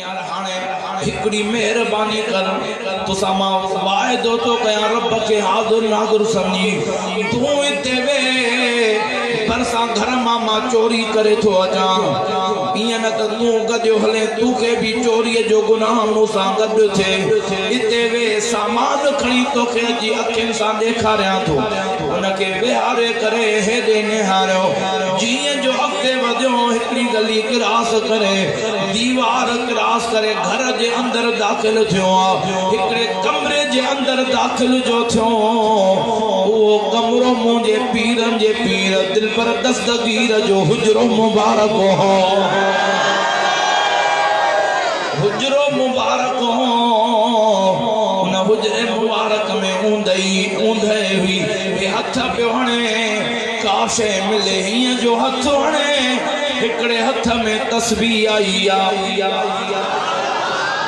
यार हाने हिकड़ी मेहरबानी कर तुसा मां वायदो तो कया रब के हाज़िर नाज़िर समझी तू इते वे परसा घर मां चोरी करे तो अचा इया न त तू गजो हले तू के भी चोरी जो गुनाह मूसा गड थे इते वे सामान खणी तो के जी अखिन सा देखारिया तो उनके विहारे करे हेदे निहारो जिए जो अॻिते वधियो हिकड़ी गली क्रॉस करे दीवार क्रॉस करे घर जे अंदर दाखिल थियो हिकड़े कमरे जे अंदर दाखिल जो थियो वो कमरो मुझे पीरन जे पीर दिल पर दस्तगीर जो हुजरो मुबारक हो हुजरो मुबारक हो उन हुजरे मुबारक में ऊंधे हुई हथ पे हणे काशे मिले हिय जो हथ हणे हिकड़े हथ में तस्बीह आई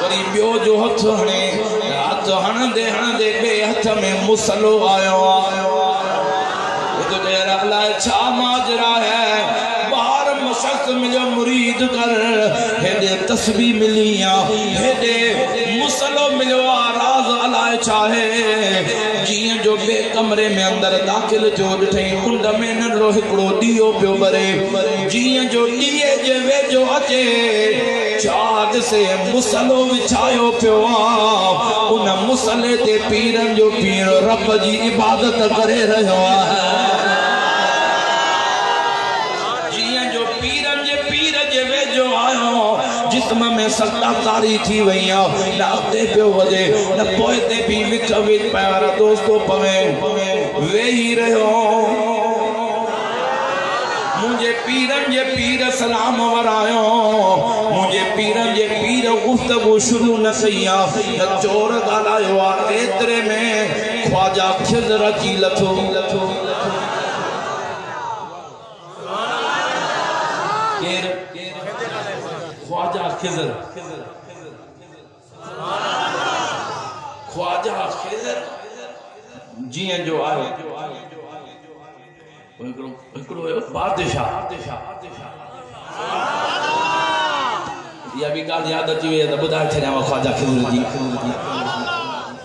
वरी बियो जो हथ हणे हथ हणदे हणदे बे हथ में मुसलो आयो तो तेरा अल्लाह छा माजरा है बाहर मशक मिलो मुरीद कर हेदे तस्बीह मिलिया हेदे मुसलो मिलो राज अल्लाह चाहे जिए जो बे कमरे में अंदर दाखिल जो थे कुंड में नंढो हिकड़ो दियो पियो बरे जिए जो दिए जे वे जो अचे चाग से मुसलो विछायो पियो उन मुसले ते पीरन जो पीर रब जी इबादत करे रहो है जिस्म में सत्ता तारी थी वही न अॻिते पियो वधे न पोइ ते भी विच विच प्यारा दोस्तों पवे वेही रहियो मुझे पीरन जे पीर सलाम वरायो मुझे पीरन जे पीर गुफ्तगू शुरू न कई न चोर ॻाल्हायो आहे एतिरे में ख्वाजा खिज़र अची लथो ख्वाजा खिज़र ख्वाजा खिज़र जिए जो आयो बादशाह या भी गाल याद अची वे त बुधाए छॾियां ख्वाजा खिज़र जी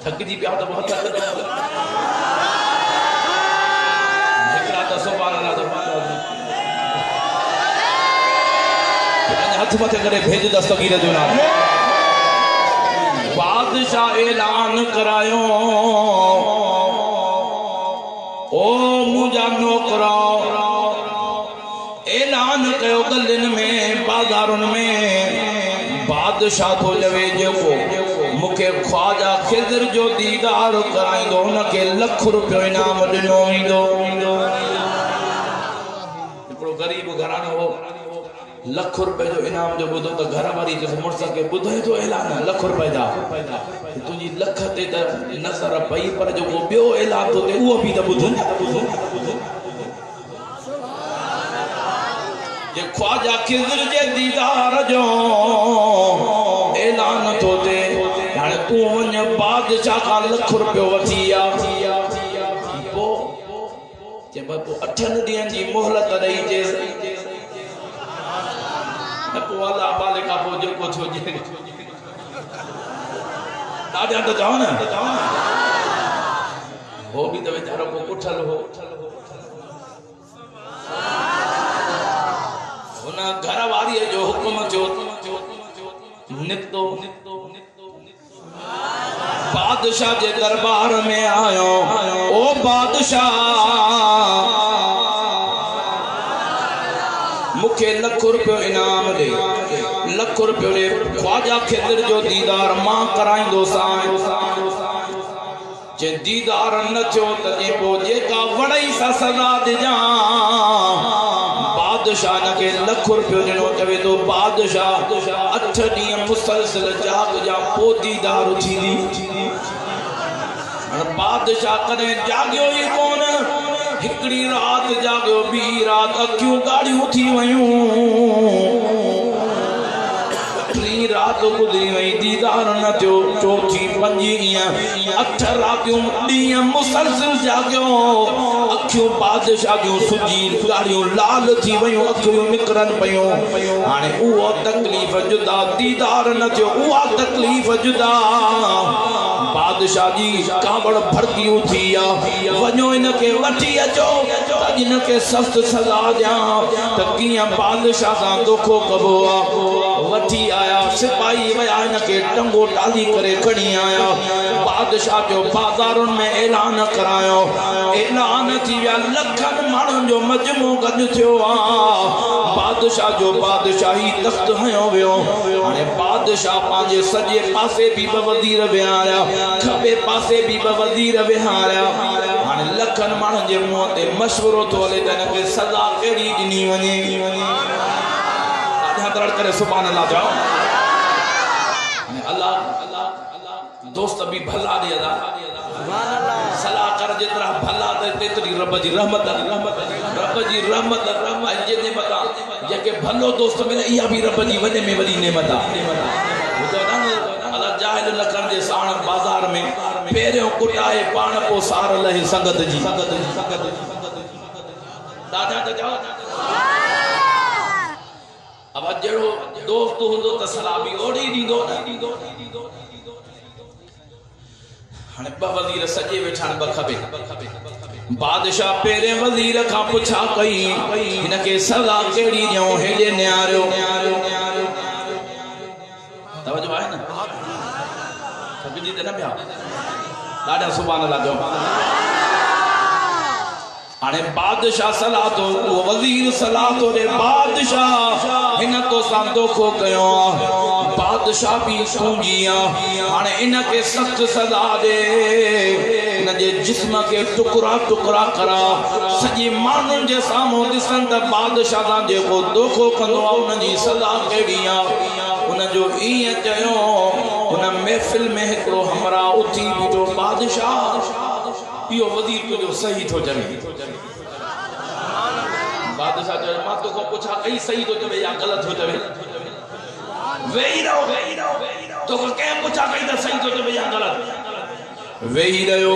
थकिजी पिया त बहुत हिकड़ा त सुभाणे हाथ मथे करे भेज दस्तगीर जो नाम बादशाह ऐलान करायो ओ मुझा नौकरा ऐलान कयो गलिन में बाजारुन में बादशाह तो जवे जेको मुखे ख्वाजा खिज़र जो दीदार कराइंदो उनके लख रुपयो इनाम दिनो वेंदो हिकड़ो गरीब घरानो हो लख रुपए जो इनाम जो बुधो तो घर वारी जो मुर्स के बुधे तो ऐलान लख रुपए दा तुझी लख ते त नजर पई पर जो वो बियो ऐलान तो ते वो भी त बुध जे ख्वाजा खिज़र जे दीदार जो ऐलान तो ते हाने तू वने बादशाह का लख रुपयो वठी आ पो जे बापू 8 ॾींहंनि जी मोहलत ॾेई जे वाला बाले का वो जो कुछ हो जे दादा तो जाओ ना वो भी तो बेचारों को उठल हो उना घर वाली जो हुक्म जो नितो बादशाह जे दरबार में आयो ओ बादशाह मुखे लख रुपयो इनाम दे लख रुपयो दे ख्वाजा खिज़र जो दीदार मां कराइंदो जे दीदार न थियो त जे पो जेका वड़ई सा सजा दिजा बादशाह न के लख रुपयो दिनो चवे तो बादशाह 8 ॾींहं मुसलसल जाग जा पो दीदार थींदी बादशाह कदे जागियो ही कोन हिकड़ी रात जागो बी रात अखियों गाड़ियों थी वयूं टी रात गुजरी वही दीदार न थियो चौथी पंजी 8 रातियों ॾींहं मुसलसिल जागियो अखियूं बादशाह जूं सुजी ॻाढ़ियूं लाल थी वयूं अखियूं निकरनि पयूं हाणे उहो तकलीफ़ जुदा दीदार न थियो उहा तकलीफ़ जुदा बादशाह जी कावड़ भड़कियूं थी वञो इनके वठी अचो इनके सख्त सज़ा ॾियां त कीअं बादशाह सां दोखो कबो आहे वठी आया सिपाही वया इनके टंगो डाली करे खणी आया बादशाह जो बाज़ारुनि में ऐलान करायो ऐलान थी विया लखनि माण्हुनि जो मजमू गॾु थियो आहे बादशाह जो बादशाही तख़्त हयो वियो हाणे बादशाह पंहिंजे सॼे पासे बि वज़ीर विहारिया खॿे पासे बि वज़ीर विहारिया हाणे लखनि माण्हुनि जे मुंहं ते मशवरो थो हले त हिनखे सज़ा कहिड़ी ॾिनी वञे दड़ करे सुभान अल्लाह जाओ अल्लाह दोस्त भी भला दे सुभान अल्लाह सलाह कर जेतरा भला दे तेतरी रब जी रहमत जे ने बता जेके भलो दोस्त मिले इया भी रब जी वने में वडी नेमत आहे अल्लाह जाहिल न कर दे साण बाजार में पेरियों कुटाए पाण को सार लहे संगत जी दादा त जाओ अब जड़ो दोस्त होंदो त सलाह भी ओड़ी दीदो हाने ब वजीर सजे वेठान ब खबे बादशाह पेरे वजीर का पुछा कई इनके सजा केड़ी ॾियो हेडे न्यारो तवज्जो आहे न सभी त न पिया ॾाढा सुभान अल्लाह जो हाने बादशाह सलाह तो वजीर सलाह तो रे बादशाह इन तो सांदो खो कयो बादशाह भी सूंजिया हाने इनके सख्त सजा दे इन जे जिस्म के टुकड़ा टुकड़ा करा सजी मानन जे सामो दिसन त बादशाह दा जेको दोखो कंदो उन जी सजा केड़ी उन जो ई चयो उन महफिल में एकड़ो हमरा उठी बीठो बादशाह यो वजीर तुझो सही तो चवे बादशाह जो मां तो को पूछा कई सही तो चवे या गलत हो चवे वेही रहो तो को के पूछा कई तो सही तो चवे या गलत वेही रहो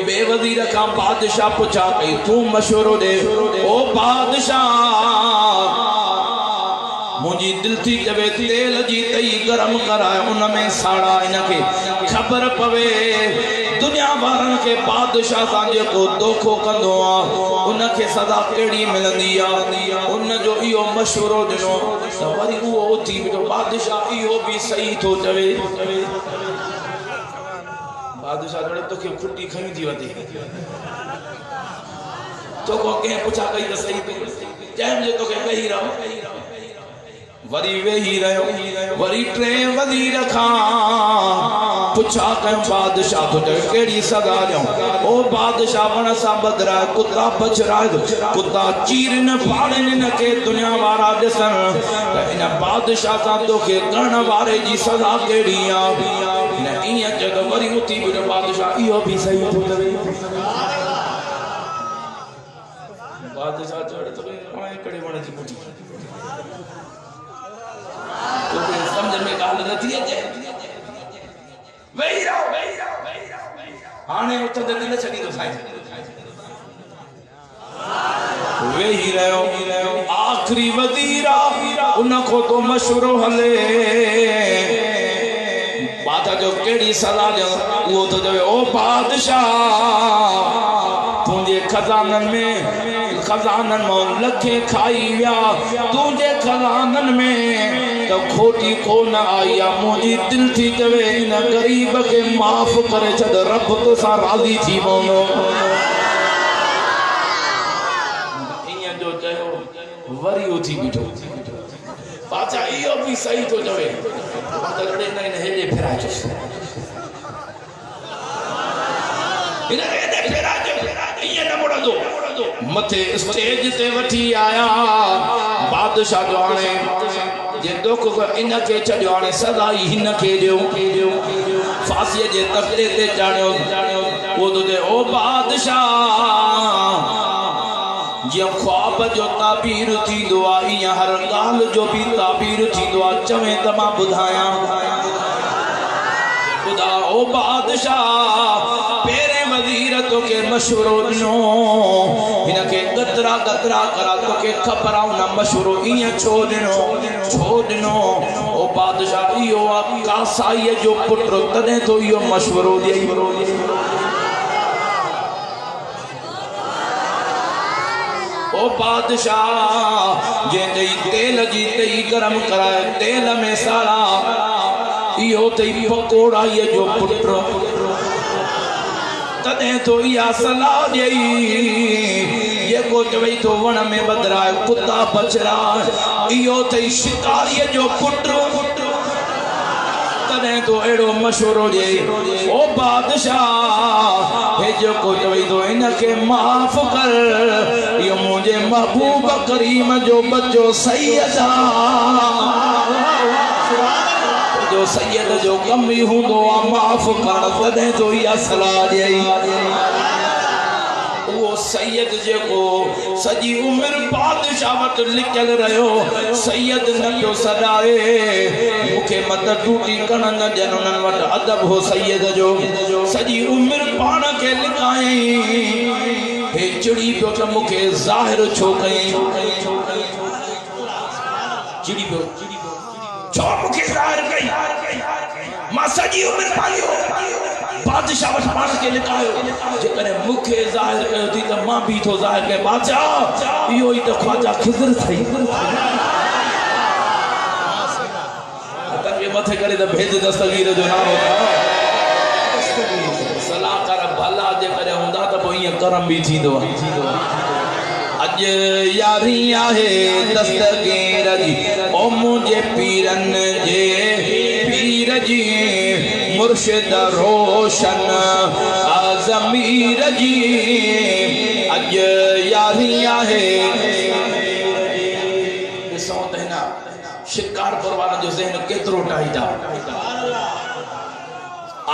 बेवजीर का बादशाह पूछा कई तू मशवरो दे ओ बादशाह मुझी दिल थी चवे तेल जी तई गरम कराए उन में साड़ा इनके खबर पवे दुनिया वारन के बादशाह सा जेको दोखो कंदो उनके सदा केड़ी मिलंदी उन जो इहो मशवरो दिनो त वरी उहो उथी बिठो बादशाह इहो भी सही तो चवे बादशाह जड़े तोखे खुटी खई थी वती तो को के पूछा कई त सही तो टाइम जे तोखे वेही रहो वरी वेही रहो वरी ट्रे वजीर खां पुछा कयो बादशाह तो केड़ी सजा ॾियो ओ बादशाह वण सां बदरा कुत्ता बचरा कुत्ता चीरन फाड़न न के दुनिया वारा ॾिसन त इन बादशाह सां तोखे करण वारे जी सजा केड़ी इन इएं जग वरी उथी बिठो बादशाह इहो भी सही थो चवे बादशाह चढ़ तो पाए कड़े वण जी मुठी तो समझ में गाल न थी अचे वेही रहो हाने उठ दे न छडी दो साईं वेही रहो आखिरी वजीरा उन को तो मशवरो हले बादशाह जो केड़ी सलाह दे वो तो जो ओ बादशाह तुझे खजानन में लखे खाई विया तुझे खजानन में तो खोटी कोन आई मुझी दिल थी चवे इन गरीब के माफ करे छद रब तो सा राजी थी वनो इया जो चयो वरी उठी बीठो बाचा इयो भी सही तो चवे तगड़े न हेडे फेराचो इन हेडे फेराचो इया न मोड़ दो मथे स्टेज ते वठी आया बादशाह जो हाने जे दुख इन के चढ़ियो हाने सदा ही हिन के दियो फांसी जे तकड़े ते चाणियो वो तो दे ओ बादशाह जो ख्वाब जो ताबीर थी दुआ या हर गाल जो भी ताबीर थी दुआ चवे त मां बुधाया खुदा ओ बादशाह पेरे वजीर तो के मशवरो दिनो इनके गतरा गतरा करा तो के खबराउ ना मशवरो इया छो दिनो ओ बादशाह इयो कासाई जो पुत्र तने तो इयो मशवरो दे ओ बादशाह जे तई तेल जी तई गरम कराए तेल में सारा इहो तई पकोड़ा ये जो पुत्र तने तो या सलाह देई ये को चवई तो वन में बदराए कुत्ता बचरा इहो तई शिकारी जो पुत्र तने तो एड़ो मशवरो दे ओ बादशाह हे जो को चवई तो इनके माफ कर यो मुझे महबूब करीम जो बच्चो सैयदा जो सैयद जो कमी हुंदो माफ कर तने तो या सलाह देई वो सैयद जेको सजी उम्र बादशाह वट लिखल रहो सैयद न पियो सदाए मुखे मत टूटी कण न ॾियनि उन्हनि वटि अदब हो सैयद जो सजी उम्र पाण खे लिखाई हे चिड़ी पियो त मुखे ज़ाहिर छो कई चिड़ी पियो छो मुखे ज़ाहिर कई मां सजी उम्र पालियो बादशाह वट पाण खे लिखायो जेकॾहिं मुखे ज़ाहिर कयो थी त मां बि थो ज़ाहिर कयां बादशाह इहो ई त ख्वाजा खिज़र थई तंहिंजे मथे करे त भेज दस्तगीर जो नालो सलाहकार भला जेकॾहिं हूंदा त पोइ ईअं करम बि थींदो अॼु यारी आहे दस्तगीर जी ओ मुंहिंजे पीरनि जे पीर जी मुर्शिद रोशन ज़मीर जी अॼु यारी आहे ॾिसो त हिन शिकारपुर वारनि जो ज़हन केतिरो टाइट आहे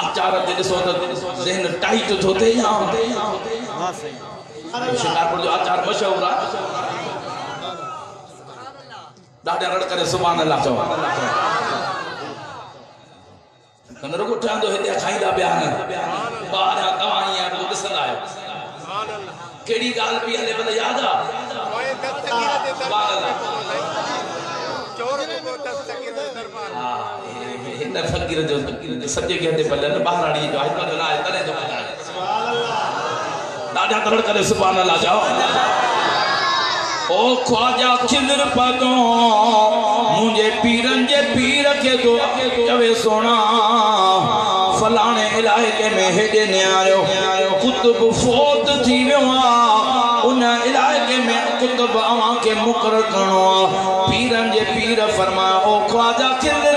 आचार ते ॾिसो त ज़हन टाइट थो थिए या शिकारपुर जो आचार मशहूर आहे ॾाढा रड़ करे सुभान अल्लाह चओ कन रुगो ठहंदो हिते खाईंदा पिया आहिनि ॿार तव्हां ईअं रुगो ॾिसंदा आहियो कहिड़ी ॻाल्हि पई हले भले यादि आहे हिन फ़कीर जो सॼे कंहिं भले न ॿाराड़ी जो हिकु न आहे तॾहिं थो ॿुधाए ॾाढा तड़ करे सुभान अल्लाह चओ ओ ख्वाजा खिज़र पतो मुझे पीरन जे पीर के तो चवे सोना फलाने इलाके में हेडे न्यारो कुतुब फोत थी वियो उन इलाके में कुतुब अवां के मुकर्रर करणो पीरन जे पीर फरमाया ओ ख्वाजा खिज़र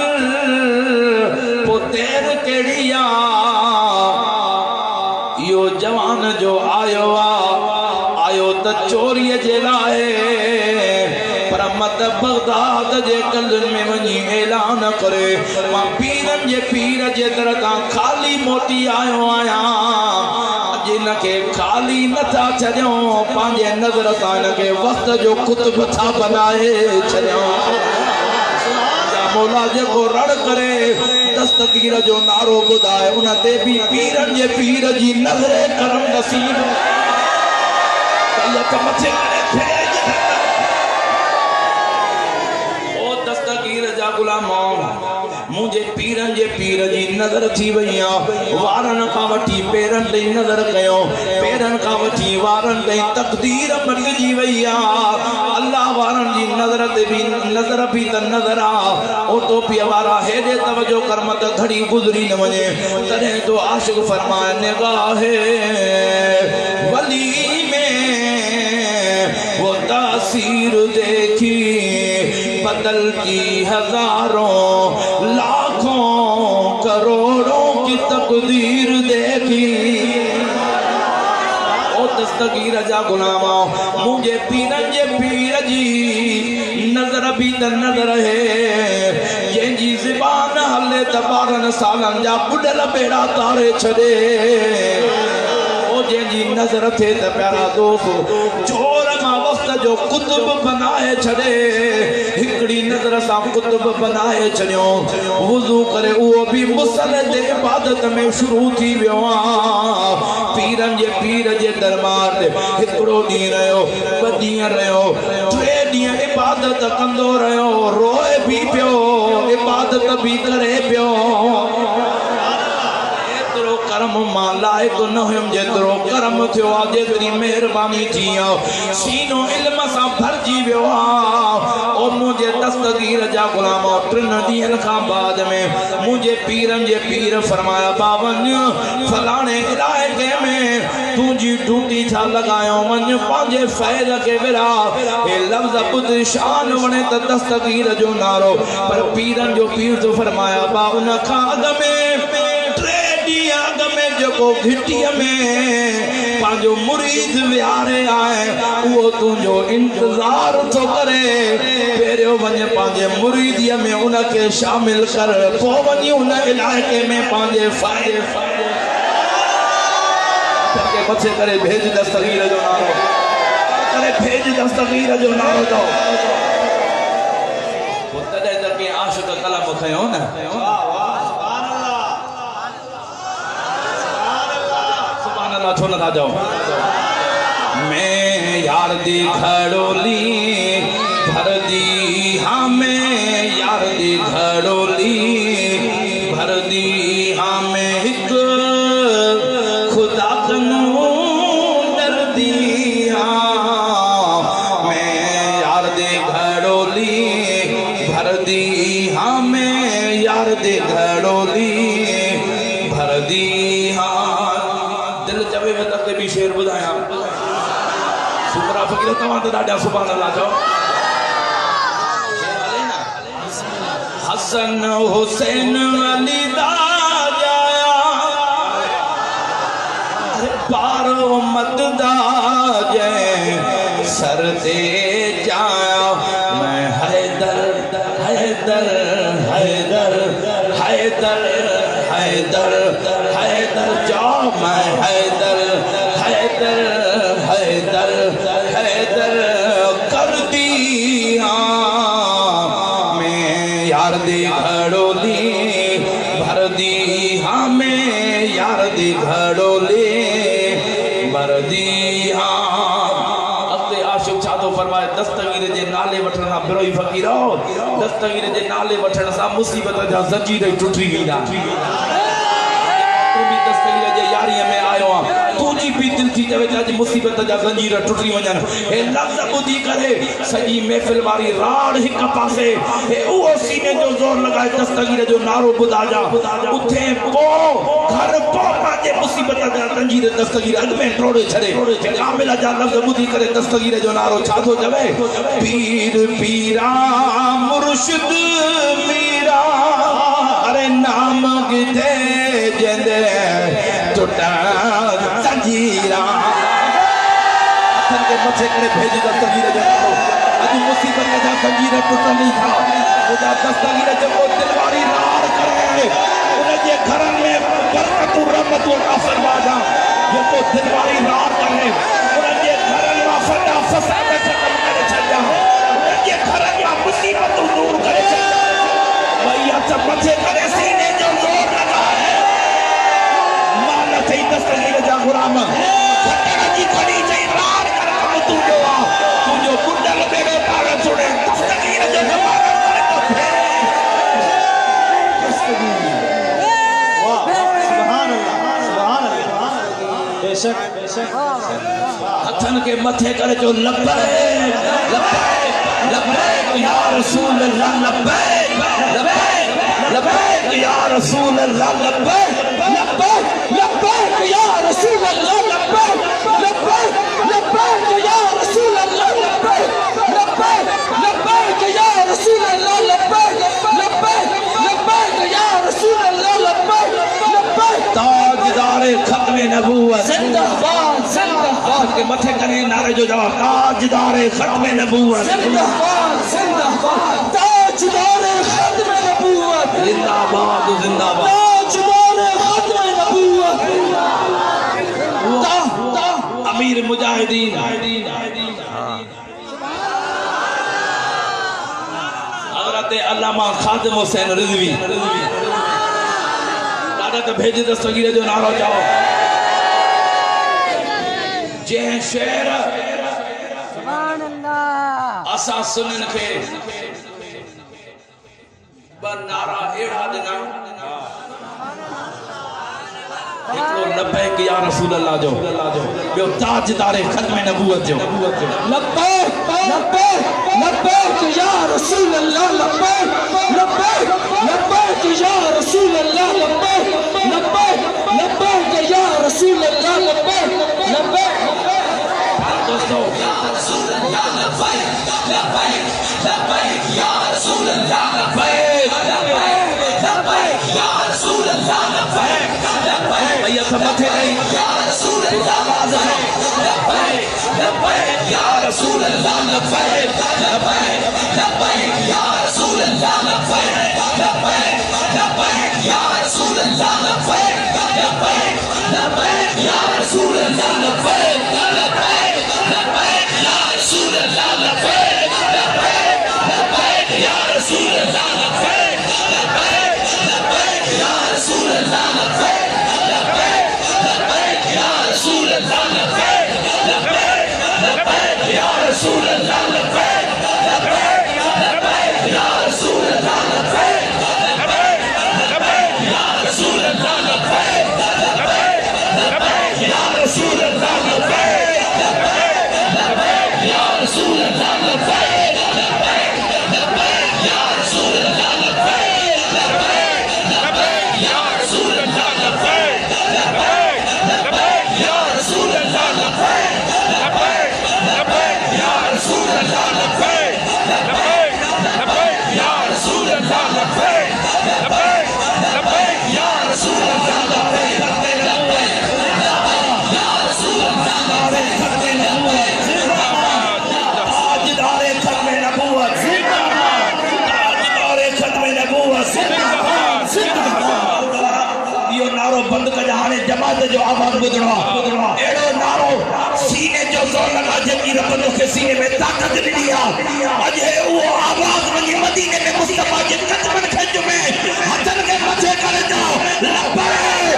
पो तेर केड़ी यो जवान जो आयो त चोरी जे लाए पर मत बगदाद जे कंदन में वनी ऐलान करे मां पीरन जे पीर जे दर तां खाली मोटी आयो आया जिन के खाली नथा छॾियो पंहिंजे नज़र सां इनके वक्त जो कुतुब था बनाए छॾियो मौला जेको रड़ करे दस्तगीर जो नारो ॿुधाए उन ते बि पीरन जे पीर जी नज़रे करम नसीब मथे ओ दस्तगीर जा गुलामो मुझे पीरन जे पीर जी नज़र थी वई वारन का वठी पेरन ते नज़र कयो पेरन का वठी वारन ते तकदीर मटिजी वई अल्लाह वारन जी नज़र ते भी नज़र भी त नज़र ओ टोपी वारा हेॾे तवजो कर मत घड़ी गुज़री न वञे तॾहिं तो आशिक़ फरमाए निगाहे वली में वो तासीर देखी बदलती हजारों लाखों करोड़ों की तकदीर देखी ओ दस्तगीर जा गुलामा मुझे पीरन जे पीर जी नजर भी त नजर है जंहिंजी ज़बान हले त 12 सालन जा बुॾल बेड़ा तारे छॾे ओ जंहिंजी नज़र थे त प्यारा दोस्त चोर मां वक्त जो कुतुब बनाए छड़े हिकड़ी नजर सा कुतुब बनाए छड़ियो वुजू करे वो भी मुसल्ले दे इबादत में शुरू थी वियो पीरन जे पीर जे दरबार ते हिकड़ो दी रहो बदी रहो टे दी इबादत कंदो रहो रोए भी पियो इबादत भी करे पियो करम मां लायक न हुयम जेतरो करम थियो आ जेतरी मेहरबानी थी सीनो इल्म सा भरजी वियो ओ मुझे दस्तगीर जा गुलाम टिन ॾींहंनि खां बाद में मुझे पीरन जे पीर फरमाया बावन फलाणे इलाइक़े में तुझी ड्यूटी छा लगायो वञ पंहिंजे फैल के विरा ए लफ्ज़ ॿुध शान वणे त दस्तगीर जो नारो पर पीरन जो पीर तो फरमाया बा उन खां अॻ में जो घिटीअ में पांजो मुरीद विहारे आए वो तुझो इंतजार तो करे पेरियो वञ पांजे मुरीदीअ में उनके शामिल कर पो वञी उन इलाइक़े में पांजे फायदे के मथे करे भेज दस्तगीर जो नारो करे भेज दस्तगीर जो नारो दो तॾहिं त के आशिक़ कलम खयो न छो न था जाओ मैं यार दी घड़ोली भर दी हाँ मैं यार दी घड़ोली भर दी हाँ मैं हिक खुदा कनू डर दी हाँ मैं यार दी घड़ोली भर दी हाँ मैं यार दी घड़ोली भर दी शेर बुधाया सुमरा फकीर तवा तो डाडा सुभान अल्लाह जो हसन हुसैन अली दा जाया पारो मत दा जय सर ते जाया मैं हैदर हैदर हैदर हैदर हैदर हैदर जाओ मैं हैदर हैदर हैदर हैदर कर दी हाँ मैं यार दी घड़ोली भर दी हाँ मैं यार दी घड़ोली भर दी हाँ अॻिते आशिक़ छा थो फरमाए दस्तगीर जे नाले वठण सां बिरोई फ़क़ीर दस्तगीर जे नाले वठण सां मुसीबत जा ज़ंजीर टुटी वेंदा दस्तगीर जे यारीअ में आयो तुझी भी दिल थी जवे आज मुसीबत जा जंजीर टुटी वजन ए लफ्ज बुधी करे सजी महफिल वाली राड हिक पासे ए ओ सीने जो जोर लगाए दस्तगीर जो नारो बुधा जा उठे को घर पो पाजे मुसीबत जा जंजीर दस्तगीर अग में टोड़े छड़े कामिल जा लफ्ज बुधी करे दस्तगीर जो नारो छा थो जवे पीर पीरा मुर्शिद मीरा अरे नाम गिदे जंदे टुटा जंजीरा के मथे करे भेज दस्तगीर जो नारो अज मुसीबत जा जंजीर टुटनी था खुदा दस्तगीर जो दिलवारी रार करे उन जे घर में बरकत रहमत अता फरमा जा जो को दिलवारी रार करे उन जे घर में फटा फसाद खत्म करे छजा उन जे घर में मुसीबत दूर करे छजा भैया सब मथे करे सीने जो जोर लगा है मान थई दस्तगीर जा गुलाम खटण जी खड़ी चई रार कर कम तू जो गुंडल बेड़ो पार छोड़े दस्तगीर जो जमाना करे तो दस्तगीर वाह सुभान अल्लाह बेशक हथन के मथे करे जो लब्बैक लब्बैक लब्बैक या रसूल अल्लाह लब्बैक लब्बैक लब्बैक या रसूल अल्लाह लब्बैक लब्बैक लब्बैक या रसूल अल्लाह लब्बैक लब्बैक लब्बैक या रसूल अल्लाह लब्बैक लब्बैक लब्बैक या रसूल अल्लाह लब्बैक लब्बैक लब्बैक या रसूल अल्लाह लब्बैक लब्बैक ताजदार खत्म नबूवत जिंदाबाद जिंदाबाद के मथे करे नारे जो जवाब ताजदार खत्म नबूवत जिंदाबाद जिंदाबाद ताजदार खत्म नबूवत जिंदाबाद जिंदाबाद ताजदार खत्म नबूवत अमीर मुजाहिदीन अल्लामा खादिम हुसैन रिजवी दादा तो भेजे दस्तगीर जो नारो चाहो जे शेर सुभान अल्लाह असा सुनन के ब नारा एड़ा देना लब्बैक या रसूल अल्लाह जो बियो ताजदार खत्म नबूवत जो लब्बैक लब्बैक लब्बैक या रसूल अल्लाह लब्बैक लब्बैक लब्बैक या रसूल अल्लाह लब्बैक लब्बैक लब्बैक या रसूल अल्लाह लब्बैक लब्बैक दोस्तों भैया समझे नहीं आवाज है लब्बैक या रसूल अल्लाह लब्बैक लब्बैक लब्बैक या रसूल अल्लाह लब्बैक लब्बैक लब्बैक या रसूल अल्लाह लब्बैक लब्बैक लब्बैक या रसूल अल्लाह लब्बैक लब्बैक लब्बैक या रसूल अल्लाह लब्बैक लब्बैक लब्बैक या रसूल अल्लाह लब्बैक लब्बैक लब्बैक या रसूल अल्लाह लब्बैक रसूल अल्लाह लब्बैक लब्बैक लब्बैक या रसूल अल्लाह लब्बैक लब्बैक लब्बैक या रसूल अल्लाह लब्बैक लब्बैक लब्बैक या रसूल अल्लाह लब्बैक लब्बैक लब्बैक या रसूल अल्लाह लब्बैक लब्बैक लब्बैक या रसूल अल्लाह लब्बैक लब्बैक लब्बैक या रसूल अल्लाह लब्बैक लब्बैक लब्बैक या रसूल अल्लाह लब्बैक लब्बैक लब्बैक या रसूल अल्लाह लब्बैक लब्बैक लब्बैक या रसूल अल्लाह लब्बैक लब्बैक लब्बैक या रसूल अल्लाह लब्बैक लब्बैक लब्बैक या रसूल अल्लाह लब्बैक या रसूल अल्लाह ताजदारे खत्म नबूवत जिंदाबाद ताजदारे खत्म नबूवत जिंदाबाद जिंदाबाद यो नारो बंद कर हाने जमात जो आवाज बुधणो एड़ो नारो सीने जो जोर लगा जकी रब के सीने में ताकत मिली आ अज है वो आवाज वनी मदीने में मुस्तफा के कदमन खंज में हथन के मथे कर जाओ लब्बैक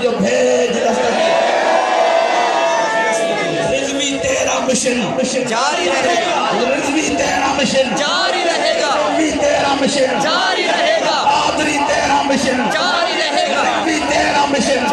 जो भेज रिज़वी तेरा मिशन जारी रहेगा रिज़वी तेरा मिशन जारी रहेगा रिज़वी तेरा मिशन जारी रहेगा आदरी तेरा मिशन जारी रहेगा रिज़वी तेरा मिशन